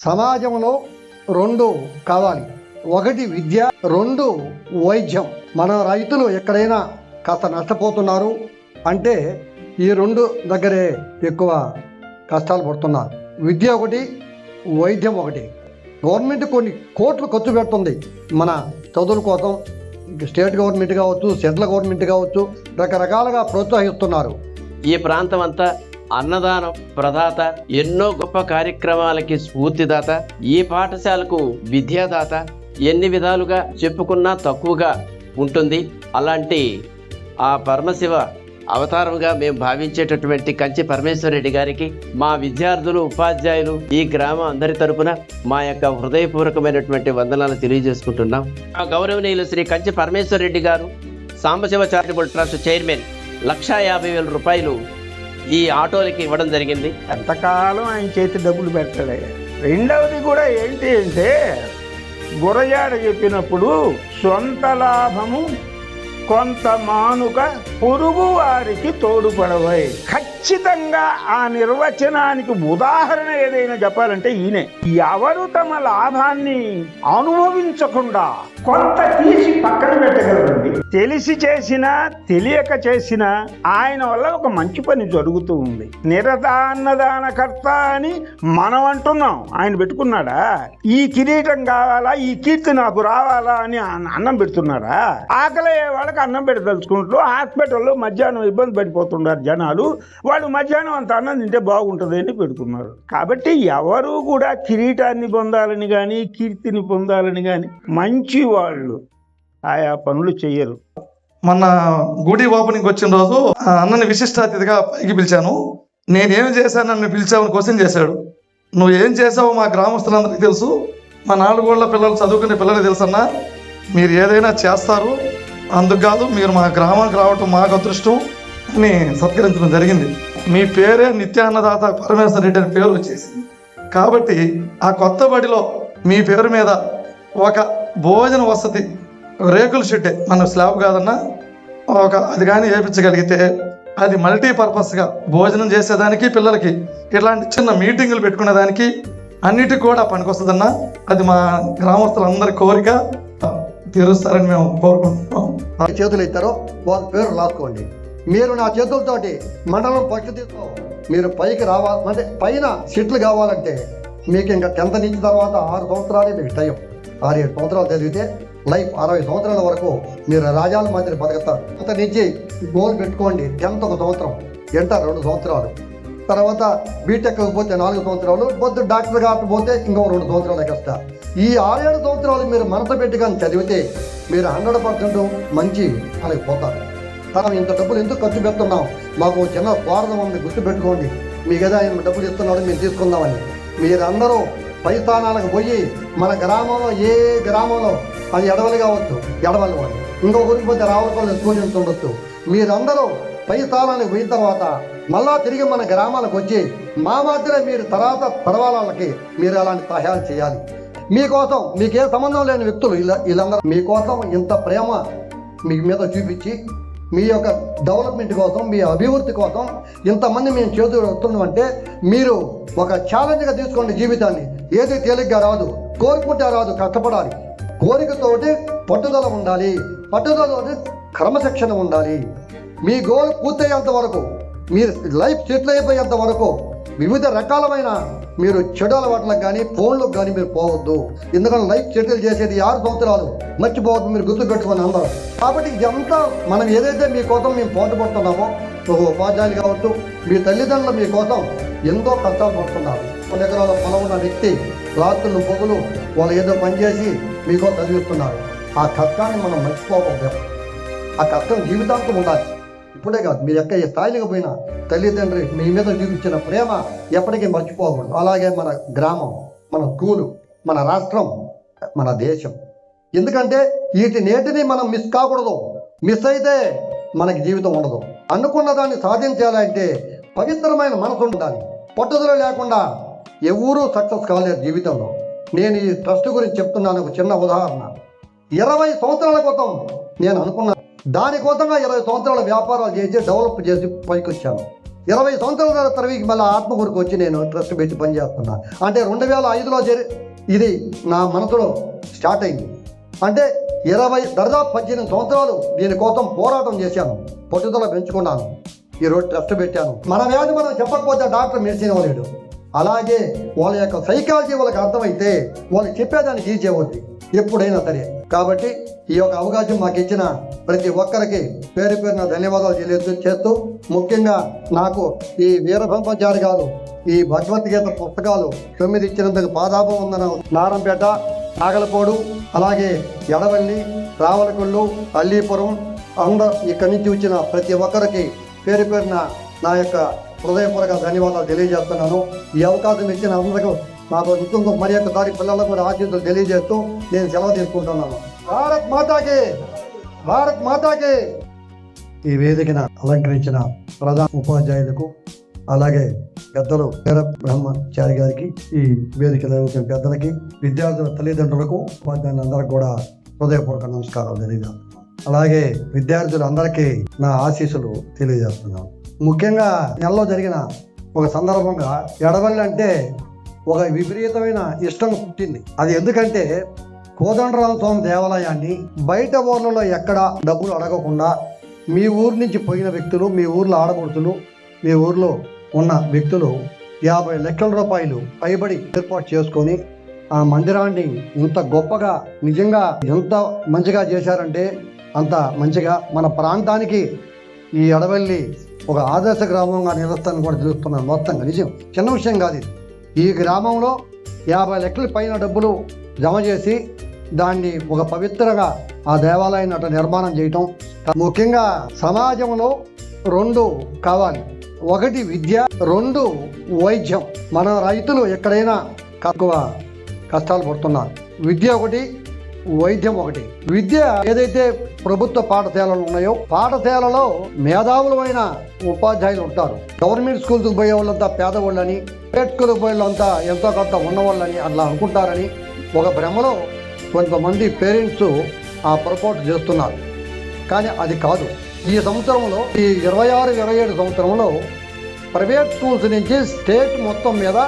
సమాజంలో రెండు కావాలి, ఒకటి విద్య, రెండు వైద్యం. మన రైతులు ఎక్కడైనా కాస్త నష్టపోతున్నారు అంటే ఈ రెండు దగ్గరే ఎక్కువ కష్టాలు పడుతున్నారు. విద్య ఒకటి, వైద్యం ఒకటి. గవర్నమెంట్ కొన్ని కోట్లు ఖర్చు పెడుతుంది మన చదువుల కోసం. స్టేట్ గవర్నమెంట్ కావచ్చు, సెంట్రల్ గవర్నమెంట్ కావచ్చు, రకరకాలుగా ప్రోత్సహిస్తున్నారు. ఈ ప్రాంతం అంతా అన్నదానం ప్రదాత, ఎన్నో గొప్ప కార్యక్రమాలకి స్ఫూర్తిదాత, ఈ పాఠశాలకు విద్యాదాత. ఎన్ని విధాలుగా చెప్పుకున్నా తక్కువగా ఉంటుంది. అలాంటి ఆ పరమశివ అవతారంగా మేము భావించేటటువంటి కంచి పరమేశ్వరరెడ్డి గారికి మా విద్యార్థులు, ఉపాధ్యాయులు, ఈ గ్రామం అందరి తరపున మా యొక్క హృదయపూర్వకమైనటువంటి వందనాలు తెలియజేసుకుంటున్నాం. ఆ గౌరవనీయులు శ్రీ కంచి పరమేశ్వరరెడ్డి గారు సాంబశివ చారిటబుల్ ట్రస్ట్ చైర్మన్ 1,50,000 రూపాయలు ఈ ఆటోలకి ఇవ్వడం జరిగింది. ఎంతకాలం ఆయన చేతి డబ్బులు పెట్టలే. రెండవది కూడా ఏంటి అంటే, గురజాడ చెప్పినప్పుడు సొంత లాభము కొంత మానుక పొరుగు వారికి తోడుపడవై. ఖచ్చితంగా ఆ నిర్వచనానికి ఉదాహరణ ఏదైనా చెప్పాలంటే ఈయనే. ఎవరు తమ లాభాన్ని అనుభవించకుండా కొంత తీసి పక్కన పెట్టగలరండి. తెలిసి చేసినా తెలియక చేసినా ఆయన వల్ల ఒక మంచి పని జరుగుతూ ఉంది. నిరతాన్నదానకర్త అని మనం అంటున్నాం, ఆయన పెట్టుకున్నాడా? ఈ కిరీటం కావాలా, ఈ కీర్తి నాకు రావాలా అని అన్నం పెడుతున్నారా? ఆకలి వాళ్ళకి అన్నం పెడదలుచుకుంటూ హాస్పిటల్లో మధ్యాహ్నం ఇబ్బంది పడిపోతున్నారు జనాలు. వాళ్ళు మధ్యాహ్నం అంత అన్నం తింటే బాగుంటుంది అని పెడుతున్నారు. కాబట్టి ఎవరు కూడా కిరీటాన్ని పొందాలని కానీ కీర్తిని పొందాలని కానీ మంచి వాళ్ళు ఆయా పనులు చెయ్యరు. మొన్న గుడి ఓపెనింగ్ వచ్చిన రోజు అన్నని విశిష్ట అతిథిగా పైకి పిలిచాను. నేనేం చేశాను, నన్ను పిలిచావని క్వశ్చన్ చేశాడు. నువ్వు ఏం చేసావో మా గ్రామస్తులందరికీ తెలుసు, మా 4 ఏళ్ల పిల్లలు చదువుకునే పిల్లలకి తెలుసన్నా. మీరు ఏదైనా చేస్తారు, అందుకు కాదు మీరు మా గ్రామానికి రావటం మాకు అదృష్టం అని సత్కరించడం జరిగింది. మీ పేరే నిత్యాన్నదాత పరమేశ్వర రెడ్డి అని పేరు వచ్చేసింది. కాబట్టి ఆ కొత్త బడిలో మీ పేరు మీద ఒక భోజన వసతి, రేకుల షెడ్డే, మన స్లాబ్ కాదన్నా, అది కానీ వేయించగలిగితే అది మల్టీపర్పస్గా భోజనం చేసేదానికి, పిల్లలకి ఇట్లాంటి చిన్న మీటింగులు పెట్టుకునేదానికి అన్నిటికి కూడా పనికొస్తుందన్నా. అది మా గ్రామస్తులందరి కోరిక తీరుస్తారని మేము కోరుకుంటున్నాం. చేతులు ఇస్తారో వాళ్ళ పేరు రాసుకోండి. మీరు నా చేతులతోటి మండలం పక్షతితో మీరు పైకి రావాలంటే, పైన సీట్లు కావాలంటే మీకు ఇంకా 10th నుంచి తర్వాత 6 సంవత్సరాలే మీకు టైం. 6-7 సంవత్సరాలు చదివితే లైఫ్ 60 సంవత్సరాల వరకు మీరు రాజాల మాదిరి బతుకుతారు. 10th నుంచి గోల్ పెట్టుకోండి. 10th 1 సంవత్సరం, ఇంటర్ 2 సంవత్సరాలు, తర్వాత బీటెక్ పోతే 4 సంవత్సరాలు, పొద్దు డాక్టర్ కాకపోతే ఇంకో 2 సంవత్సరాలు కష్టం. ఈ 6-7 సంవత్సరాలు మీరు మనసు పెట్టి కానీ చదివితే మీరు 100% మంచి వాళ్ళకి పోతారు. మనం ఇంత డబ్బులు ఎందుకు ఖర్చు పెడుతున్నాం? మాకు చిన్న స్వార్థం ఉంది, గుర్తుపెట్టుకోండి. మీకు ఏదో ఆయన డబ్బులు ఇస్తున్నాడు, మేము తీసుకుందామని. మీరందరూ పై స్థానాలకు పోయి మన గ్రామంలో, ఏ గ్రామంలో, అది ఎడవలి కావచ్చు, ఎడవలి వాళ్ళు, ఇంకో ఊరికి పోతే రావులకోళ్ళు ఎక్కువ ఉండొచ్చు. మీరందరూ పై స్థానానికి పోయిన తర్వాత మళ్ళా తిరిగి మన గ్రామాలకు వచ్చి మా మధ్యలో మీరు తర్వాత పడవాళ్ళకి మీరు అలాంటి సహాయాలు చేయాలి. మీకోసం, మీకే సంబంధం లేని వ్యక్తులు వీళ్ళందరూ మీకోసం ఇంత ప్రేమ మీ మీద చూపించి, మీ యొక్క డెవలప్మెంట్ కోసం, మీ అభివృద్ధి కోసం ఇంతమంది మేము చేతులు వస్తున్నామంటే మీరు ఒక ఛాలెంజ్గా తీసుకోండి. జీవితాన్ని ఏది తేలిగ్గా రాదు, కోరుకుంటే రాదు, కష్టపడాలి. కోరికతోటి పట్టుదల ఉండాలి, పట్టుదలతోటి క్రమశిక్షణ ఉండాలి. మీ గోల్ పూర్తయ్యేంత వరకు, మీరు లైఫ్ సెటిల్ అయిపోయేంత వరకు వివిధ రకాలమైన మీరు చెడు అలవాట్లకు కానీ ఫోన్లకు కానీ మీరు పోవద్దు. ఎందుకంటే లైఫ్ సెటిల్ చేసేది 6 సంవత్సరాలు, మర్చిపోవద్దు, మీరు గుర్తుపెట్టుకొని అందరూ. కాబట్టి ఇదంతా మనం ఏదైతే మీకోసం మేము పోటుపడుతున్నామో, ఉపాధ్యాయులు కావచ్చు, మీ తల్లిదండ్రులు మీకోసం ఎంతో కష్టాలు పడుతున్నారు. 1 ఎకరాల పొలం ఉన్న వ్యక్తి రాత్రులు పొగులు వాళ్ళు ఏదో పనిచేసి మీకో చదివిస్తున్నారు. ఆ కష్టాన్ని మనం మర్చిపోకూడదు. ఆ కష్టం జీవితాంతం ఉండాలి. ఇప్పుడే కాదు, మీరు ఎక్కడ ఏ స్థాయికి పోయినా తల్లిదండ్రులు మీ మీద చూపించిన ప్రేమ ఎప్పటికీ మర్చిపోకూడదు. అలాగే మన గ్రామం, మన స్కూలు, మన రాష్ట్రం, మన దేశం. ఎందుకంటే నేటిని మనం మిస్ కాకూడదు. మిస్ అయితే మనకి జీవితం ఉండదు. అనుకున్న దాన్ని సాధించాలంటే పవిత్రమైన మనసు ఉండాలి. పట్టుదల లేకుండా ఎవరూ సక్సెస్ కాలేరు జీవితంలో. నేను ఈ ట్రస్ట్ గురించి చెప్తున్నాను. ఒక చిన్న ఉదాహరణ. 20 సంవత్సరాల క్రితం నేను అనుకున్నాను, దానికోసంగా 20 సంవత్సరాల వ్యాపారాలు చేసి డెవలప్ చేసి పైకి వచ్చాను. 20 సంవత్సరాల తర్వాత మళ్ళీ ఆత్మకూరుకు వచ్చి నేను ట్రస్ట్ పెట్టి పనిచేస్తున్నా. అంటే 2005లో ఇది నా మనసులో స్టార్ట్ అయింది. అంటే 20 దాదాపు 18 సంవత్సరాలు దీనికోసం పోరాటం చేశాను, పట్టుదల పెంచుకున్నాను, ఈరోజు ట్రస్ట్ పెట్టాను. మన వ్యాధి మనం చెప్పకపోతే డాక్టర్ మెడిసిన్ ఇవ్వలేడు. అలాగే వాళ్ళ యొక్క సైకాలజీ వాళ్ళకి అర్థమైతే వాళ్ళు చెప్పేదానికి ఈజీ అవుద్ది ఎప్పుడైనా సరే. కాబట్టి ఈ యొక్క అవకాశం మాకు ఇచ్చిన ప్రతి ఒక్కరికి పేరు పేరున ధన్యవాదాలు తెలియజేస్తూ, ముఖ్యంగా నాకు ఈ వీరబ్రహ్మచారి గారు ఈ భగవద్గీత పుస్తకాలు 9 ఇచ్చినందుకు పాదాభం ఉందన నారంపేట, నాగలపోడు, అలాగే ఎడవల్లి, రావలకొల్లు, అల్లీపురం ఇక్కడి నుంచి వచ్చిన ప్రతి ఒక్కరికి పేరు పేరున నా యొక్క హృదయపూర్వక ధన్యవాదాలు తెలియజేస్తున్నాను. ఈ అవకాశం ఇచ్చిన అందరికీ నాకు ఇంకొక మరి ఒక్కసారి పిల్లలకు కూడా ఆశీస్సులు తెలియజేస్తూ నేను సెలవు తీసుకుంటున్నాను. భారత్ మాతాకి, భారత్ మాతాకి. ఈ వేదికను అలంకరించిన ప్రధాన ఉపాధ్యాయులకు, అలాగే పెద్దలు వీర బ్రహ్మచారి గారికి, ఈ వేదిక నిర్వహించిన పెద్దలకి, విద్యార్థుల తల్లిదండ్రులకు, ఉపాధ్యాయులందరికీ కూడా హృదయపూర్వక నమస్కారాలు తెలియజేస్తున్నాను. అలాగే విద్యార్థులందరికీ నా ఆశీస్సులు తెలియజేస్తున్నాను. ముఖ్యంగా నెలలో జరిగిన ఒక సందర్భంగా ఎడవల్లి అంటే ఒక విపరీతమైన ఇష్టం పుట్టింది. అది ఎందుకంటే కోదండరామ స్వామి దేవాలయాన్ని బయట ఊర్లలో ఎక్కడ డబ్బులు అడగకుండా మీ ఊరు నుంచి పోయిన వ్యక్తులు, మీ ఊర్లో ఆడపడుతులు, మీ ఊర్లో ఉన్న వ్యక్తులు 50 లక్షల రూపాయలు పైబడి ఏర్పాటు చేసుకొని ఆ మందిరాన్ని ఇంత గొప్పగా, నిజంగా ఎంత మంచిగా చేశారంటే అంత మంచిగా మన ప్రాంతానికి ఈ ఎడవల్లి ఒక ఆదర్శ గ్రామంగా నిలుస్తానని కూడా తెలుస్తున్నాను. మొత్తంగా నిజం, చిన్న విషయం కాదు ఇది. ఈ గ్రామంలో 50 లక్షల పైన డబ్బులు జమ చేసి దాన్ని ఒక పవిత్రంగా ఆ దేవాలయాన్ని అట్లా నిర్మాణం చేయటం. ముఖ్యంగా సమాజంలో 2 కావాలి, 1 విద్య, 2 వైద్యం. మన రైతులు ఎక్కడైనా తక్కువ కష్టాలు పడుతున్నారు. విద్య 1, వైద్యం 1. విద్య ఏదైతే ప్రభుత్వ పాఠశాలలు ఉన్నాయో, పాఠశాలలో మేధావులమైన ఉపాధ్యాయులు ఉంటారు. గవర్నమెంట్ స్కూల్కి పోయే వాళ్ళంతా పేదవాళ్ళని, ప్రైవేట్ స్కూల్కి పోయే వాళ్ళంతా ఎంతో కొంత ఉన్నవాళ్ళని అట్లా అనుకుంటారని ఒక భ్రమలో కొంతమంది పేరెంట్స్ ఆ పొరపాటు చేస్తున్నారు. కానీ అది కాదు. ఈ సంవత్సరంలో, ఈ 26-27 సంవత్సరంలో ప్రైవేట్ స్కూల్స్ నుంచి స్టేట్ మొత్తం మీద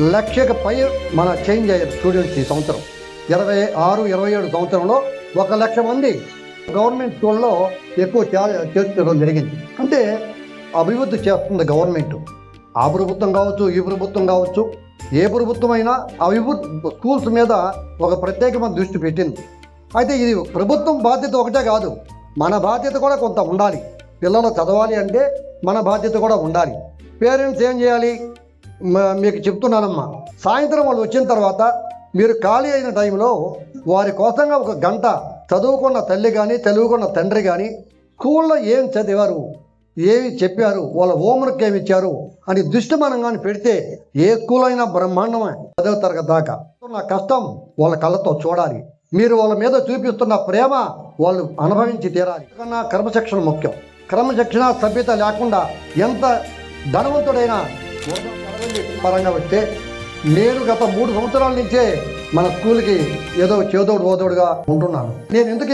1,00,000కి పై మన చేంజ్ అయ్యారు స్టూడెంట్స్. ఈ సంవత్సరం 26-27 సంవత్సరంలో 1,00,000 మంది గవర్నమెంట్ స్కూల్లో ఎక్కువ చేర్చడం జరిగింది. అంటే అభివృద్ధి చేస్తుంది గవర్నమెంట్. ఆ ప్రభుత్వం కావచ్చు, ఈ ప్రభుత్వం కావచ్చు, ఏ ప్రభుత్వం అయినా అభివృద్ధి స్కూల్స్ మీద ఒక ప్రత్యేకమైన దృష్టి పెట్టింది. అయితే ఇది ప్రభుత్వం బాధ్యత ఒకటే కాదు, మన బాధ్యత కూడా కొంత ఉండాలి. పిల్లలు చదవాలి అంటే మన బాధ్యత కూడా ఉండాలి. పేరెంట్స్ ఏం చేయాలి? మీకు చెప్తున్నానమ్మా, సాయంత్రం వాళ్ళు వచ్చిన తర్వాత మీరు ఖాళీ అయిన టైంలో వారి కోసంగా 1 గంట చదువుకున్న తల్లి కానీ, చదువుకున్న తండ్రి కానీ స్కూల్లో ఏం చదివారు, ఏమి చెప్పారు, వాళ్ళ హోంవర్క్ ఏమి ఇచ్చారు అని దృష్టి మనం కానీ పెడితే ఏ స్కూల్ అయినా బ్రహ్మాండమే 10వ తరగతి దాకా. నా కష్టం వాళ్ళ కళ్ళతో చూడాలి. మీరు వాళ్ళ మీద చూపిస్తున్న ప్రేమ వాళ్ళు అనుభవించి తీరాలి. కన్నా క్రమశిక్షణ ముఖ్యం. క్రమశిక్షణ, సభ్యత లేకుండా ఎంత ధనవంతుడైనా పరంగా వస్తే, నేను గత 3 సంవత్సరాల నుంచే మన స్కూల్కి ఏదో చేదోడు ఓదోడుగా ఉంటున్నాను. నేను ఎందుకు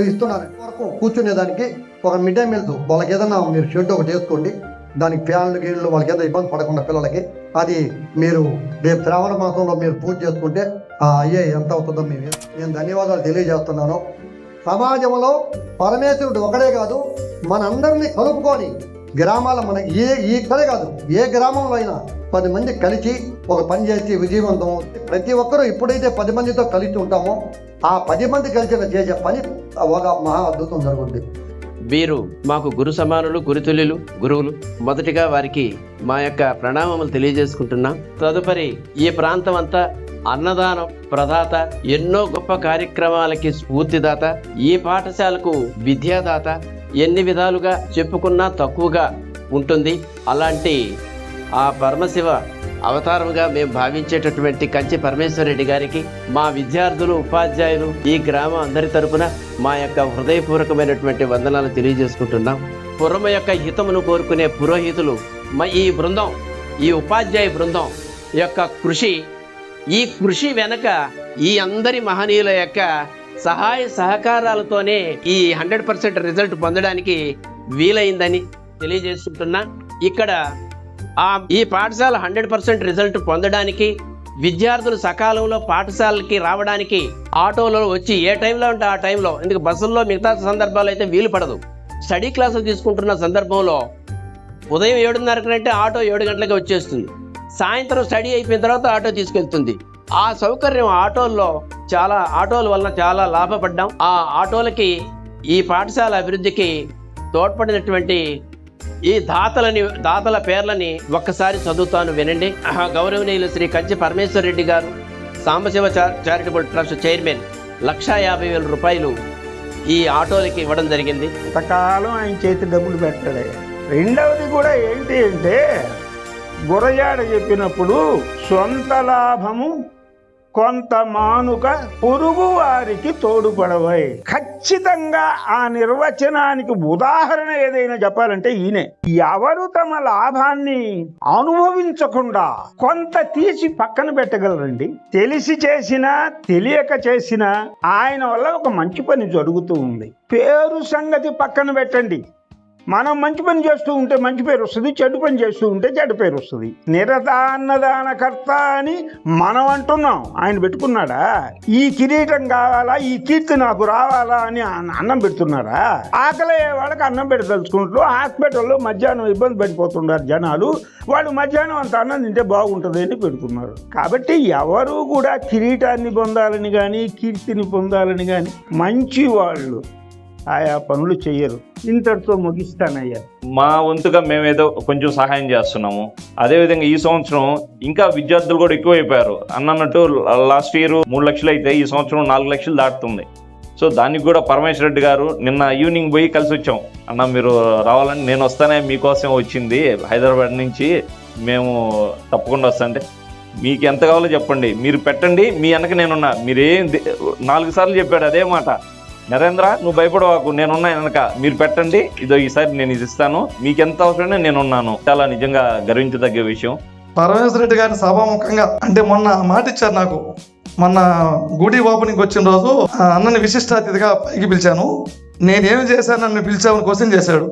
ఇస్తున్నాను వరకు కూర్చునేదానికి ఒక మిడ్ డే మీల్స్ వాళ్ళకి ఏదన్నా మీరు షెడ్ ఒకటి వేసుకోండి, దానికి ఫ్యాన్లు గీళ్ళు వాళ్ళకి ఏదో ఇబ్బంది పడకుండా పిల్లలకి. అది మీరు రేపు శ్రావణ మాసంలో మీరు పూజ చేసుకుంటే అయ్యే ఎంత అవుతుందో నేను ధన్యవాదాలు తెలియజేస్తున్నాను. సమాజంలో పరమేశ్వరుడు ఒకడే కాదు, మనందరినీ కలుపుకొని గ్రామాల మన ఇక్కడే కాదు, ఏ గ్రామంలో అయినా 10 మంది కలిసి ఒక పని చేసి విజయవంతం. ప్రతి ఒక్కరూ ఎప్పుడైతే 10 మందితో కలిసి ఉంటామో ఆ 10 మంది కలిసి చేసే పని ఒక మహా అద్భుతం జరుగుతుంది. వీరు మాకు గురు సమానులు, గురుతుల్యులు, గురువులు. మొదటిగా వారికి మా యొక్క ప్రణామములు తెలియజేసుకుంటున్నాం. తదుపరి ఈ ప్రాంతం అంతా అన్నదానం ప్రదాత, ఎన్నో గొప్ప కార్యక్రమాలకి స్ఫూర్తిదాత, ఈ పాఠశాలకు విద్యాదాత. ఎన్ని విధాలుగా చెప్పుకున్నా తక్కువగా ఉంటుంది. అలాంటి ఆ పరమశివ అవతారముగా మేము భావించేటటువంటి కంచి పరమేశ్వరరెడ్డి గారికి, మా విద్యార్థులు, ఉపాధ్యాయులు, ఈ గ్రామం అందరి తరపున మా యొక్క హృదయపూర్వకమైనటువంటి వందనాలు తెలియజేసుకుంటున్నాం. పురమ యొక్క హితమును కోరుకునే పురోహితులు, ఈ బృందం, ఈ ఉపాధ్యాయ బృందం యొక్క కృషి, ఈ కృషి వెనక ఈ అందరి మహనీయుల యొక్క సహాయ సహకారాలతోనే ఈ 100% రిజల్ట్ పొందడానికి వీలైందని తెలియజేసుకుంటున్నా. ఇక్కడ ఈ పాఠశాల 100% రిజల్ట్ పొందడానికి, విద్యార్థులు సకాలంలో పాఠశాలకి రావడానికి ఆటోలో వచ్చి ఏ టైంలో ఉంటే ఆ టైంలో, ఎందుకు బస్సుల్లో మిగతా సందర్భాలు అయితే వీలు పడదు. స్టడీ క్లాసులు తీసుకుంటున్న సందర్భంలో ఉదయం 7:30 కంటే ఆటో 7 గంటలకి వచ్చేస్తుంది. సాయంత్రం స్టడీ అయిపోయిన తర్వాత ఆటో తీసుకెళ్తుంది. ఆ సౌకర్యం ఆటోల వలన చాలా లాభపడ్డాం. ఆ ఆటోలకి ఈ పాఠశాల అభివృద్ధికి తోడ్పడినటువంటి ఈ దాతల పేర్లని ఒక్కసారి చదువుతాను వినండి. గౌరవనీయులు శ్రీ కంచి పరమేశ్వర్ రెడ్డి గారు, సాంబశివ చారిటబుల్ ట్రస్ట్ చైర్మన్, 1,50,000 రూపాయలు ఈ ఆటోలకి ఇవ్వడం జరిగింది. ఇంతకాలం ఆయన చేతి డబ్బులు పెట్టాడు. రెండవది కూడా ఏంటి అంటే, గురజాడ చెప్పినప్పుడు సొంత లాభము కొంత మానుక పొరుగు వారికి తోడుపడవై. ఖచ్చితంగా ఆ నిర్వచనానికి ఉదాహరణ ఏదైనా చెప్పాలంటే ఈయనే. ఎవరు తమ లాభాన్ని అనుభవించకుండా కొంత తీసి పక్కన పెట్టగలరండి? తెలిసి చేసినా తెలియక చేసినా ఆయన వల్ల ఒక మంచి పని జరుగుతూ ఉంది. పేరు సంగతి పక్కన పెట్టండి. మనం మంచి పని చేస్తూ ఉంటే మంచి పేరు వస్తుంది, చెడు పని చేస్తూ ఉంటే చెడు పేరు వస్తుంది. నిరతాన్నదానకర్త అని మనం అంటున్నాం, ఆయన పెట్టుకున్నాడా? ఈ కిరీటం కావాలా, ఈ కీర్తి నాకు రావాలా అని అన్నం పెడుతున్నారా? ఆకలి వాళ్ళకి అన్నం పెట్టదలుచుకుంటూ హాస్పిటల్లో మధ్యాహ్నం ఇబ్బంది పడిపోతున్నారు జనాలు. వాళ్ళు మధ్యాహ్నం అంత అన్నం తింటే బాగుంటుంది అని పెడుతున్నారు. కాబట్టి ఎవరు కూడా కిరీటాన్ని పొందాలని కానీ కీర్తిని పొందాలని కానీ మంచి వాళ్ళు ఆయా పనులు చెయ్యరు. ఇంతటితో ముగిస్తానయ్యా. మా వంతుగా మేమేదో కొంచెం సహాయం చేస్తున్నాము. అదేవిధంగా ఈ సంవత్సరం ఇంకా విద్యార్థులు కూడా ఎక్కువైపోయారు. అన్నట్టు లాస్ట్ ఇయర్ 3 లక్షలు అయితే ఈ సంవత్సరం 4 లక్షలు దాటుతుంది. సో దానికి కూడా పరమేశ్వర్ రెడ్డి గారు నిన్న ఈవినింగ్ పోయి కలిసి వచ్చాం. అన్న మీరు రావాలని, నేను వస్తానే, మీకోసం వచ్చింది హైదరాబాద్ నుంచి, మేము తప్పకుండా వస్తాంటే మీకు ఎంత కావాలో చెప్పండి, మీరు పెట్టండి, మీ వెనక నేనున్నా. మీరేం 4 సార్లు చెప్పాడు అదే మాట. నరేంద్ర నువ్వు భయపడవాకు, నేనున్నా వెనక, మీరు పెట్టండి, ఇదో ఈసారి నేను ఇది ఇస్తాను, మీకు ఎంత అవసరమే నేనున్నాను. చాలా నిజంగా గర్వించదగ్గ విషయం. పరమేశ్వర రెడ్డి గారిని సభాముఖంగా అంటే మొన్న మాట ఇచ్చారు నాకు. మొన్న గుడి ఓపెనింగ్ వచ్చిన రోజు అన్నని విశిష్ట అతిథిగా పైకి పిలిచాను. నేనేం చేశాను నన్ను పిలిచామని క్వశ్చన్ చేశాడు.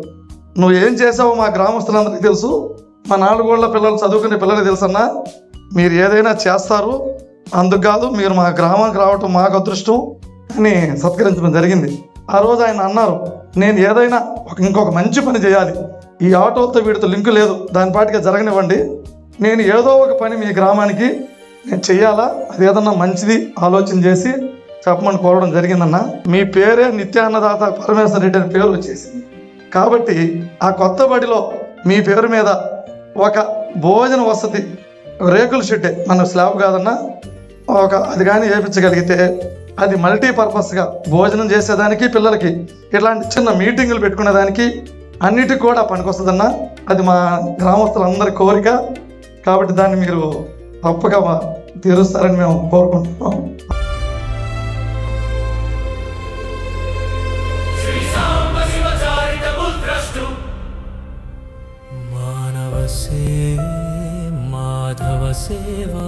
నువ్వు ఏం చేసావో మా గ్రామస్తులందరికీ తెలుసు, మా 4 ఊళ్ళ పిల్లలు చదువుకునే పిల్లలకి తెలుసన్నా. మీరు ఏదైనా చేస్తారు, అందుకు కాదు మీరు మా గ్రామానికి రావటం మాకు అదృష్టం అని సత్కరించడం జరిగింది. ఆ రోజు ఆయన అన్నారు, నేను ఏదైనా ఇంకొక మంచి పని చేయాలి, ఈ ఆటోతో వీటితో లింకు లేదు, దాని పాటిగా జరగనివ్వండి, నేను ఏదో ఒక పని మీ గ్రామానికి నేను చెయ్యాలా, అది ఏదన్నా మంచిది ఆలోచన చేసి చెప్పమని కోరడం జరిగిందన్న. మీ పేరే నిత్యాన్నదాత పరమేశ్వర రెడ్డి అని పేరు వచ్చేసింది. కాబట్టి ఆ కొత్త బడిలో మీ పేరు మీద ఒక భోజన వసతి రేకుల షెడ్డే, మన స్లాబ్ కాదన్నా, అది కానీ వేయించగలిగితే అది మల్టీపర్పస్గా భోజనం చేసేదానికి, పిల్లలకి ఇట్లాంటి చిన్న మీటింగులు పెట్టుకునేదానికి అన్నిటికి కూడా పనికొస్తుందన్న. అది మా గ్రామస్తులందరి కోరిక. కాబట్టి దాన్ని మీరు తప్పగా తీరుస్తారని మేము కోరుకుంటున్నాం. మాధవ సేవా